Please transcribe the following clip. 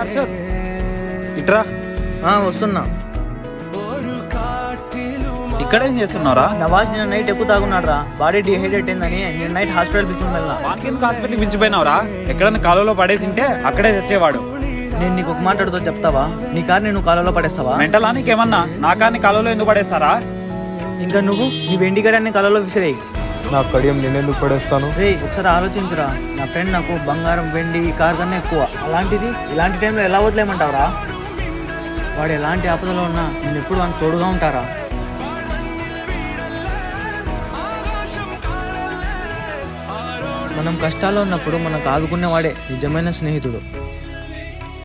హర్షద్ ఇట్రా. వస్తున్నా. ఇక్కడేం చేస్తున్నారా? నవాజ్ నిన్న నైట్ ఎక్కువ తాగున్నాడు రా, బాడీ డిహైడ్రేట్ అయిందని నిన్న నైట్ హాస్పిటల్ పిలుచుకుని వెళ్ళినా. వానికి హాస్పిటల్కి పిలిచిపోయినావురా? ఎక్కడన్నా కాలువలో పడేసింటే అక్కడే చచ్చేవాడు. నేను నీకు ఒక మాట అడుగుతా, చెప్తావా? నీ కారు నేను కాలువలో పడేస్తావా? మెంటలా నీకేమన్నా? నా కార్ని కాలువలో ఎందుకు పడేస్తారా? ఇంకా నువ్వు నీ వెండి గడాన్ని కాలువలో విసిరేయి. నా కడియం నేనెందుకు పడేస్తాను? రే ఒకసారి ఆలోచించురా. నా ఫ్రెండ్ నాకు బంగారం వెండి ఈ కార్ కన్నా ఎక్కువ, అలాంటిది ఇలాంటి టైంలో ఎలా వదిలేయమంటావురా? వాడు ఎలాంటి ఆపదలో ఉన్నా నేను ఎప్పుడు వానికి తోడుగా ఉంటారా? మనం కష్టాల్లో ఉన్నప్పుడు మనకు ఆదుకునేవాడే నిజమైన స్నేహితుడు.